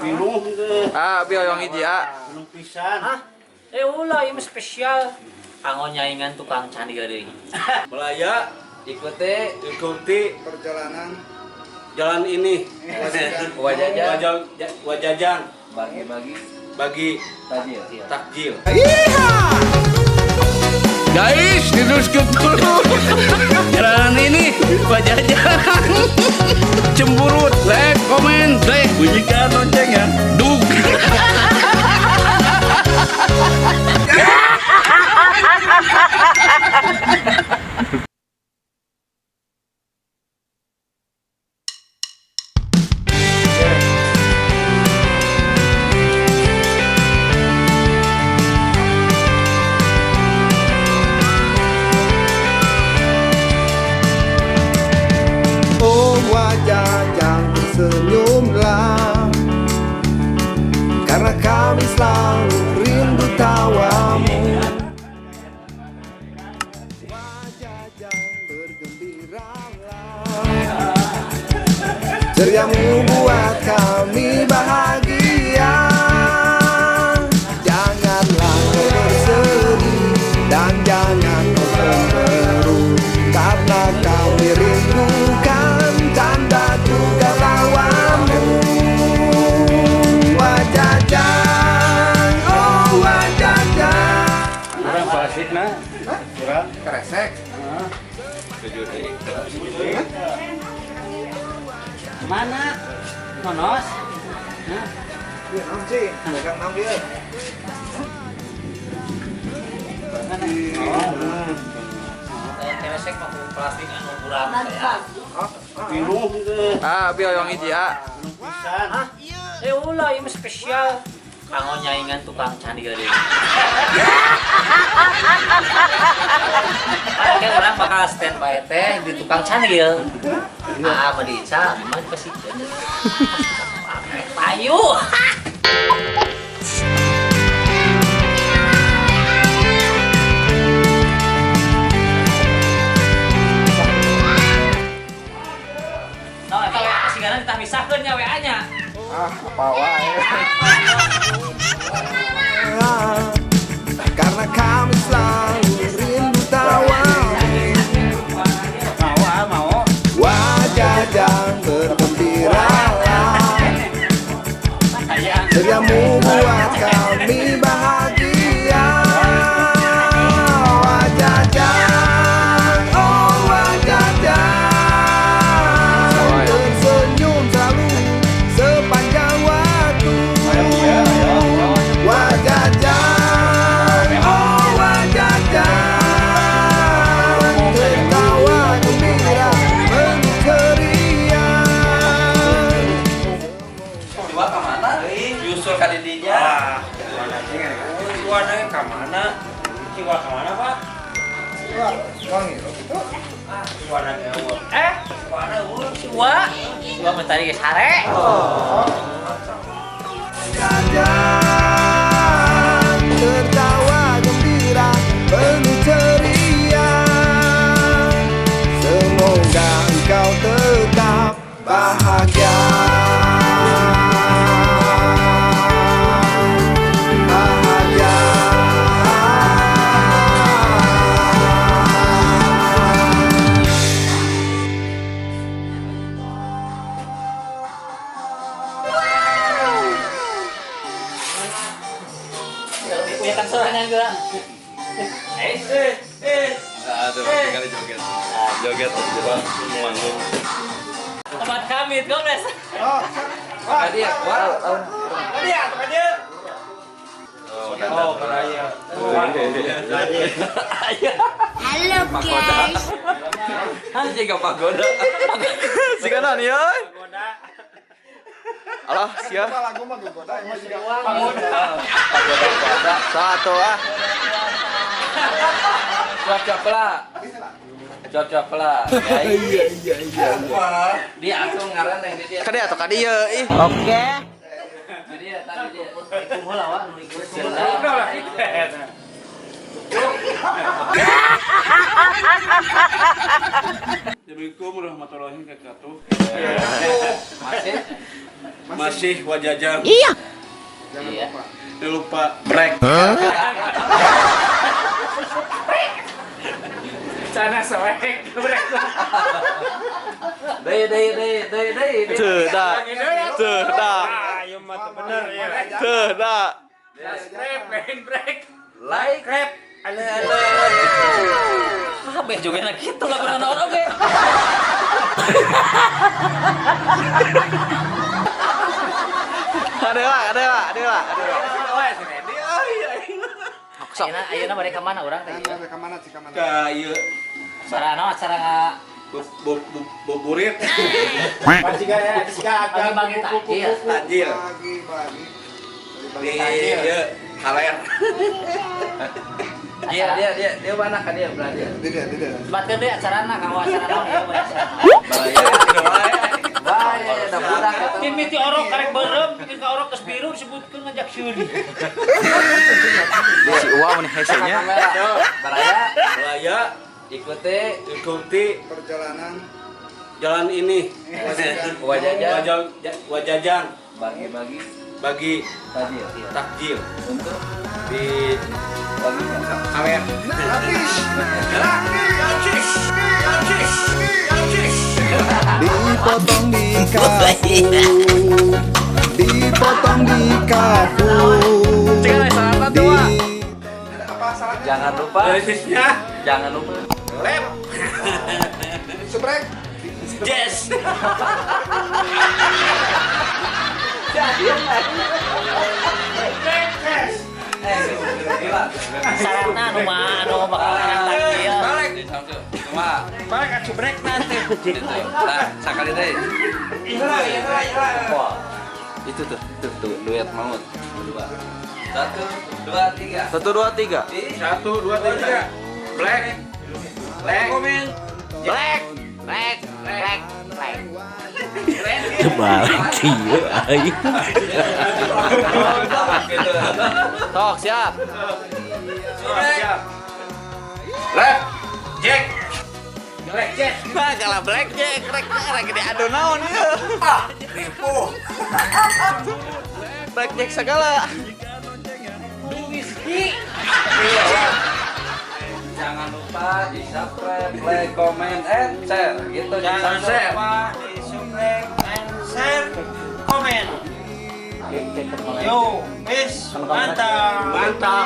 Bingung ke. Biar yang hiji Bingung pisan. Hah? Ulah ini spesial. Kanggo nyaingan tukang candi deui. Melaya ikuti perjalanan jalan ini. Wajajang bagi takjil. guys, diteruskan dulu. Jalan ini Wajajang. Cemburut, like, komen, bunyikan lonceng ya. Duk. oh Wajajang tersenyumlah karena kami selalu rindu tawamu. Wajajang bergembiralah, ceriamu buat kami bahagia. Janganlah kau bersedih dan jangan kau cemberut, karena kami rindukan canda juga tawamu. Wajajang, oh Wajajang. Kurang fasik na. Kurang Kresek. Mana? Nonos? Iya, non sih. Pegang nom dia. Kresek pakai plastik anu kurang ya. bingung ke. Biar yang hiji Bingung pisan. Hah? Ulah ini spesial. Kanggo nyaingan tukang candi deui. Oke, orang bakal standby teh di tukang candi ya. Badi Ica, mah pasti. Ayo. Nah, eta WA sigana ditah misahkeun nya WA-nya. Apa wae. Karena kami selalu rindu tawamu. Mau. Wajajang bergembiralah, ceriamu buat kami bahagia. Wajajang, oh Wajajang, tersenyum selalu sepanjang waktu. Wajajang, oh Wajajang, tertawa gembira penuh ceria. Coba kemana? Nyusul ka didinya. Ciwa nanya ke mana? Ciwa ke mana, Pak? Wangi, gitu. Ciwa nanya awal. Mana Siwa minta di sare. Wajajang, tertawa gembira penuh ceria. Semoga engkau tetap bahagia. Bahagia. Punya kan suaranya juga. Tinggal joget. Joget coba manggung. Tempat kami itu guys. Tadi ya, Oh, karaya. Halo guys. Jaga pagoda. Sigana nih, euy. Alah, sia. Lagu mah goda emang sih Pagoda puasa. Satu Cocok lah. Iya. Dia atuh ngaran yang dia. Ka dia atuh ka dieu ih. Oke. Jadi ya tadi dia. Kumaha lawan nu ikut. Assalamualaikum warahmatullahi wabarakatuh. Masih Masih Wajajang. Iya. Lupa break. Sana soek. Break. Deh. Sudah. Sudah. Ayo mah bener ya. Sudah. Break. Like rap. Ale. Kabeh juga na kitu lagu naon oge. Ada. Ayeuna bade ka mana urang teh? Ka ieu Sarana acara buburit. bagi-bagi takjil. Tajil. Di ieu kaler. Dia mana ka dia belajar. Batkeun deui acarana kanggo acara naon ya we acara. Bahaya da budak eta. Mimiti orok karek beureum, bikin ka orok geus biru disebutkeun ngajak syuri. Si Uwa nih hesenya. Baraya ikuti perjalanan jalan ini. Wajajang bagi takjil untuk di kaler. Dipotong di kaku, dipotong di kaku. Jangan lupa lep. Subrek. Yes. Sarana anu bakal takjil. Balik atuh break nanti. Nah, sakali deui. Itu tuh duet maut. 1 2 3. 1 2 3. 1 2 3. Black. Komen. Black. Balik ieu aing. Tok siap. Left. Jack. Nah, kalau blackjack rek diadu naon ieu. Tipu. Blackjack segala. Jangan lupa di subscribe, like, comment, and share. Gitu. Jangan lupa di subscribe and share, komen. Yo, bis, mantap. Mantap.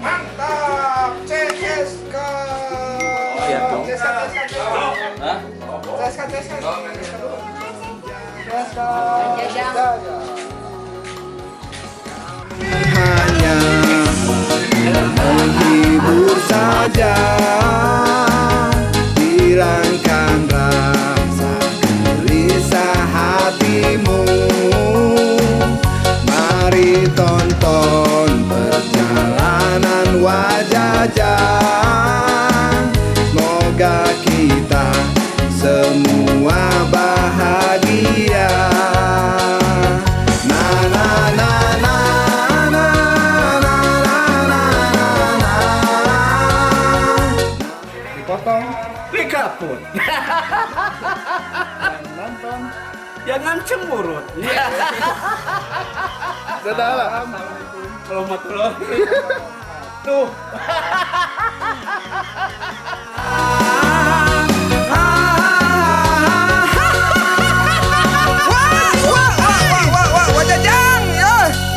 Mantap, CSK. Siap dong. Hah? Hanya menghibur saja, hilangkan rasa gelisah hatimu. Mari tonton perjalanan Wajajang. Semoga kita semua bahagia. Na na na na na na na na. Dipotong, Pikapun. nonton. Jangan cemburut. Dadah. Warahmatullahi. Tuh.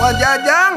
Wajajang.